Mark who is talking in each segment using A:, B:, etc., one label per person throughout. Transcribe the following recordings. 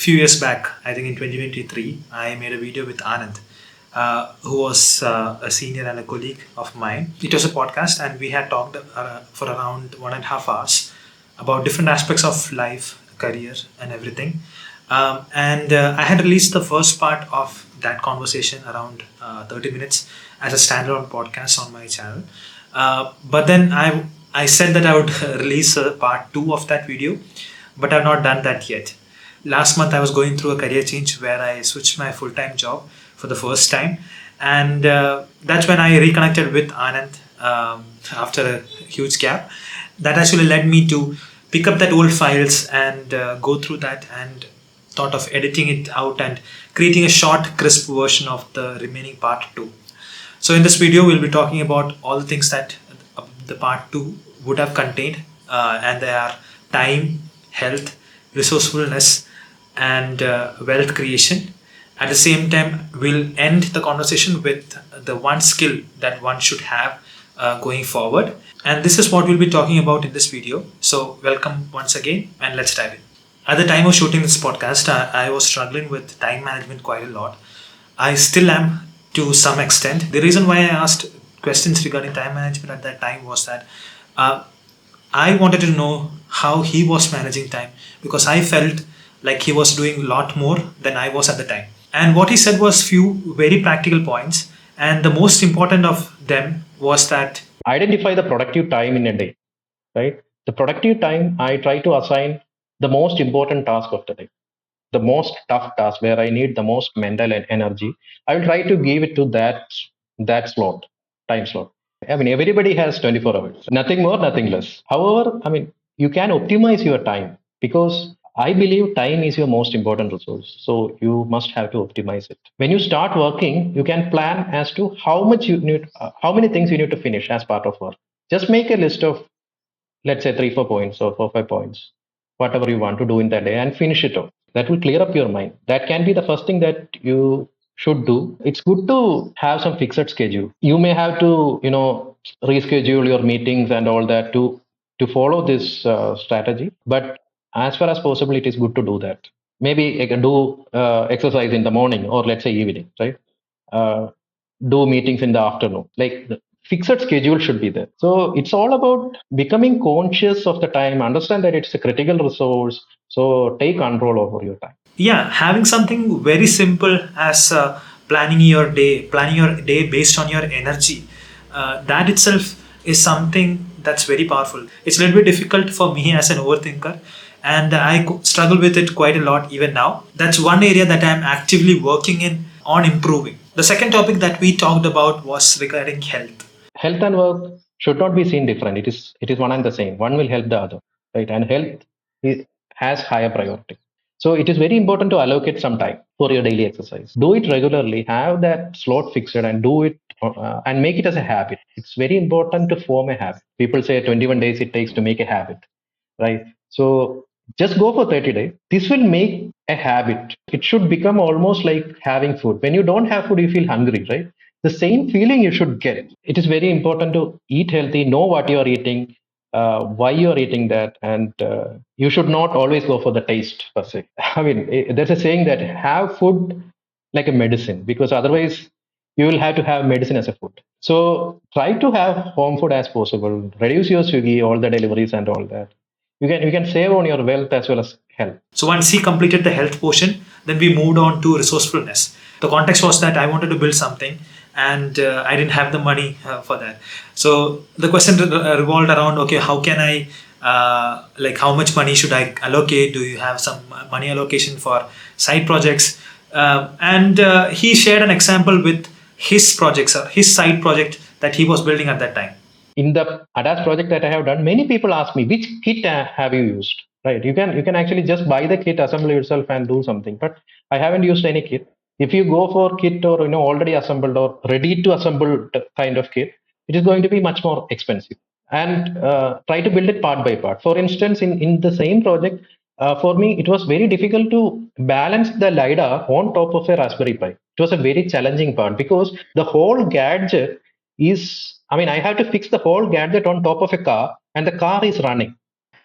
A: few years back, I think in 2023, I made a video with Anand, who was a senior and a colleague of mine. It was a podcast, and we had talked for around 1.5 hours about different aspects of life, career, and everything. And I had released the first part of that conversation around 30 minutes as a standalone podcast on my channel. But then I said that I would release part two of that video, but I've not done that yet. Last month, I was going through a career change where I switched my full time job for the first time, and that's when I reconnected with Anand after a huge gap. That actually led me to pick up that old files and go through that and thought of editing it out and creating a short, crisp version of the remaining part two. So in this video, we'll be talking about all the things that the part two would have contained, and they are time, health, resourcefulness, and wealth creation. At the same time, we'll end the conversation with the one skill that one should have going forward. And this is what we'll be talking about in this video. So welcome once again, and let's dive in. At the time of shooting this podcast, I was struggling with time management quite a lot. I still am to some extent. The reason why I asked questions regarding time management at that time was that I wanted to know how he was managing time, because I felt like he was doing a lot more than I was at the time. And what he said was few very practical points, and the most important of them was that
B: identify the productive time in a day, right? The productive time I try to assign the most important task of the day, the most tough task where I need the most mental energy. I will try to give it to that slot, time slot. I mean, everybody has 24 hours, nothing more, nothing less. However, I mean, you can optimize your time because I believe time is your most important resource. So you must have to optimize it. When you start working, you can plan as to how much you need, how many things you need to finish as part of work. Just make a list of, let's say, 3 4 points or 4 5 points, whatever you want to do in that day, and finish it off. That will clear up your mind. That can be the first thing that you should do. It's good to have some fixed schedule. You may have to, reschedule your meetings and all that to follow this strategy. But as far as possible, it is good to do that. Maybe you can do exercise in the morning, or let's say evening, right? Uh, do meetings in the afternoon. Like the fixed schedule should be there. So it's all about becoming conscious of the time, understand that it's a critical resource. So take control over your time.
A: yeah, having something very simple as planning your day based on your energy, that itself is something that's very powerful. It's a little bit difficult for me as an overthinker, and I struggle with it quite a lot even now. That's one area that I'm actively working in on improving. The second topic that we talked about was regarding health.
B: Health and work should not be seen different. It is one and the same. One will help the other, right? And health has higher priority. So it is very important to allocate some time for your daily exercise. Do it regularly. Have that slot fixed and do it and make it as a habit. It's very important to form a habit. People say 21 days it takes to make a habit, right? So just go for 30 days. This will make a habit. It should become almost like having food. When you don't have food, you feel hungry, right? The same feeling you should get. It is very important to eat healthy, know what you are eating, why you are eating that, and you should not always go for the taste per se. I mean, there's a saying that have food like a medicine, because otherwise you will have to have medicine as a food. So try to have home food as possible. Reduce your Swiggy, all the deliveries and all that. You can save on your wealth as well as health.
A: So once he completed the health portion, then we moved on to resourcefulness. The context was that I wanted to build something, and I didn't have the money for that. So the question revolved around, okay, how can I, like, how much money should I allocate? Do you have some money allocation for side projects? And he shared an example with his projects, or his side project that he was building at that time.
B: In the ADAS project that I have done, many people ask me which kit have you used. Right? You can actually just buy the kit, assemble yourself, and do something. But I haven't used any kit. If you go for kit or already assembled or ready to assemble kind of kit, it is going to be much more expensive. And try to build it part by part. For instance, in the same project, for me, it was very difficult to balance the LiDAR on top of a Raspberry Pi. It was a very challenging part because the whole gadget I have to fix the whole gadget on top of a car, and the car is running.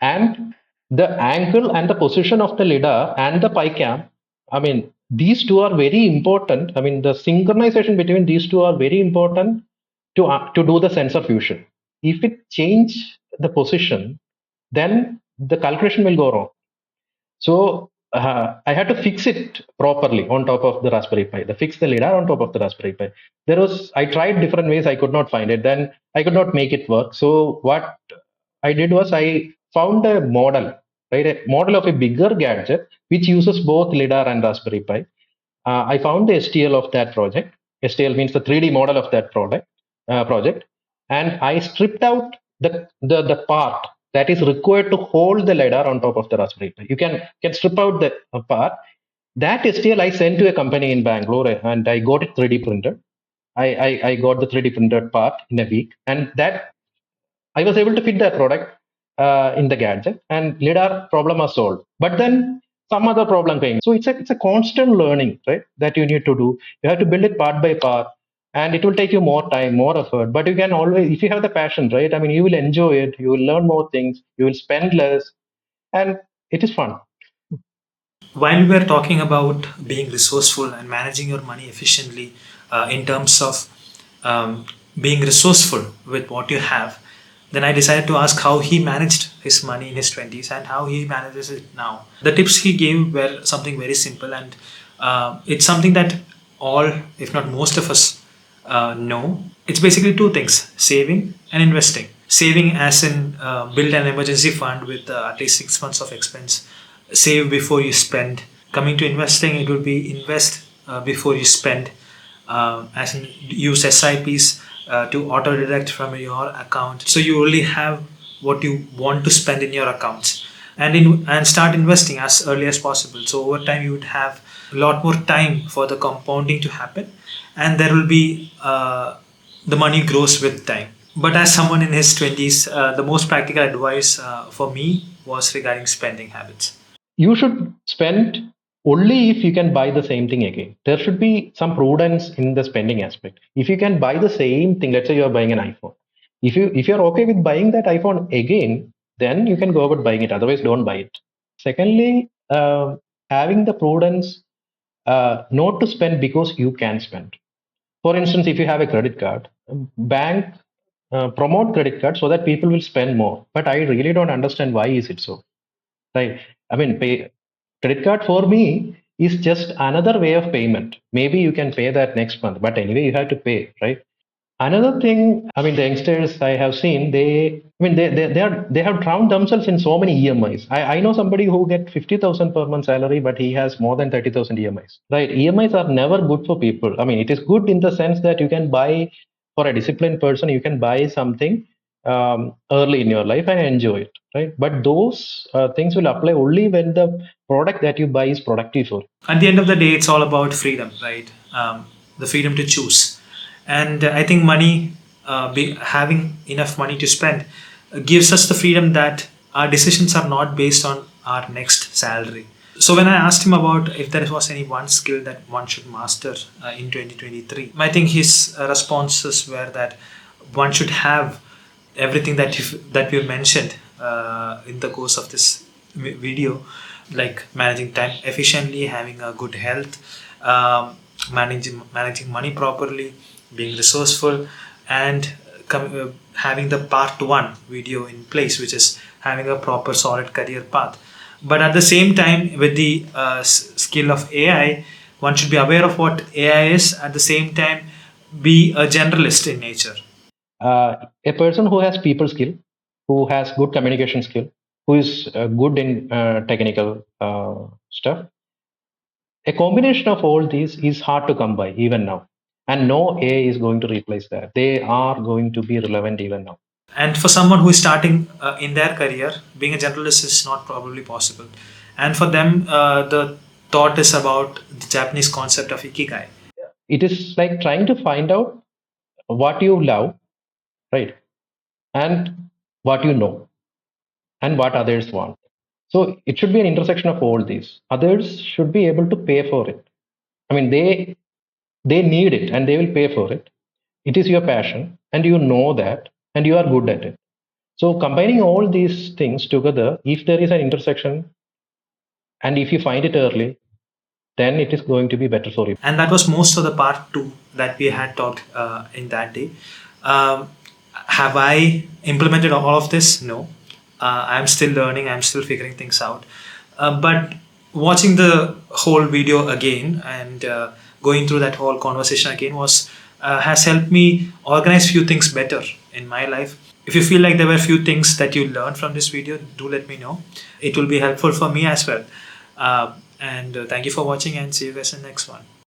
B: And the angle and the position of the lidar and the PyCam, I mean, these two are very important. I mean, the synchronization between these two are very important to do the sensor fusion. If it change the position, then the calculation will go wrong. So I had to fix it properly on top of the Raspberry Pi. The fix the lidar on top of the Raspberry Pi. I tried different ways. I could not find it. Then I could not make it work. So what I did was I found a model, right? A model of a bigger gadget which uses both lidar and Raspberry Pi. I found the STL of that project. STL means the 3D model of that project, and I stripped out the part that is required to hold the lidar on top of the Raspberry Pi. You can strip out the part. That STL I sent to a company in Bangalore, and I got it 3D printed. I got the 3D printed part in a week, and that I was able to fit that product in the gadget, and lidar problem was solved. But then some other problem came. So it's a constant learning, right? That you need to do. You have to build it part by part, and it will take you more time, more effort. But you can always, if you have the passion, right? I mean, you will enjoy it. You will learn more things. You will spend less, and it is fun.
A: While we were talking about being resourceful and managing your money efficiently, in terms of um, being resourceful with what you have, then I decided to ask how he managed his money in his 20s and how he manages it now. The tips he gave were something very simple, and it's something that all, if not most of us, know. It's basically two things: saving and investing. Saving, as in build an emergency fund with at least 6 months of expense. Save before you spend. Coming to investing, it would be invest before you spend, as in use SIPs to auto deduct from your account, so you only have what you want to spend in your accounts, and start investing as early as possible. So over time you would have a lot more time for the compounding to happen, and there will be the money grows with time. But as someone in his 20s, the most practical advice for me was regarding spending habits.
B: You should spend only if you can buy the same thing again. There should be some prudence in the spending aspect. If you can buy the same thing, let's say you are buying an iPhone. If you're okay with buying that iPhone again, then you can go about buying it. Otherwise, don't buy it. Secondly, having the prudence not to spend because you can spend. For instance, if you have a credit card, bank promote credit card so that people will spend more. But I really don't understand why is it so. Right. I mean, credit card for me is just another way of payment. Maybe you can pay that next month, but anyway, you have to pay, right? Another thing, I mean, the youngsters I have seen, they have drowned themselves in so many EMIs. I know somebody who get 50,000 per month salary, but he has more than 30,000 EMIs. Right? EMIs are never good for people. I mean, it is good in the sense that you can buy for a disciplined person, you can buy something early in your life and enjoy it, right? But those things will apply only when the product that you buy is productive for you.
A: At the end of the day, it's all about freedom, right? The freedom to choose. And I think money, having enough money to spend, gives us the freedom that our decisions are not based on our next salary. So when I asked him about if there was any one skill that one should master in 2023, I think his responses were that one should have everything that we mentioned in the course of this video, like managing time efficiently, having a good health, managing money properly, being resourceful, and having the part one video in place, which is having a proper solid career path. But at the same time, with the skill of AI, one should be aware of what AI is. At the same time, be a generalist in nature.
B: A person who has people skill, who has good communication skill, who is good in technical stuff, a combination of all these is hard to come by even now. And no AI is going to replace that. They are going to be relevant even now.
A: And for someone who is starting in their career, being a generalist is not probably possible. And for them, the thought is about the Japanese concept of ikigai.
B: It is like trying to find out what you love, right? And what you know, and what others want. So it should be an intersection of all these. Others should be able to pay for it. I mean, they need it and they will pay for it. It is your passion, and you know that, and you are good at it. So combining all these things together, if there is an intersection and if you find it early, then it is going to be better for you.
A: And that was most of the part two that we had talked in that day. Um, have I implemented all of this? No. I'm still learning, I'm still figuring things out. But watching the whole video again and going through that whole conversation again was has helped me organize few things better in my life. If you feel like there were few things that you learned from this video, do let me know. It will be helpful for me as well. And thank you for watching, and see you guys in the next one.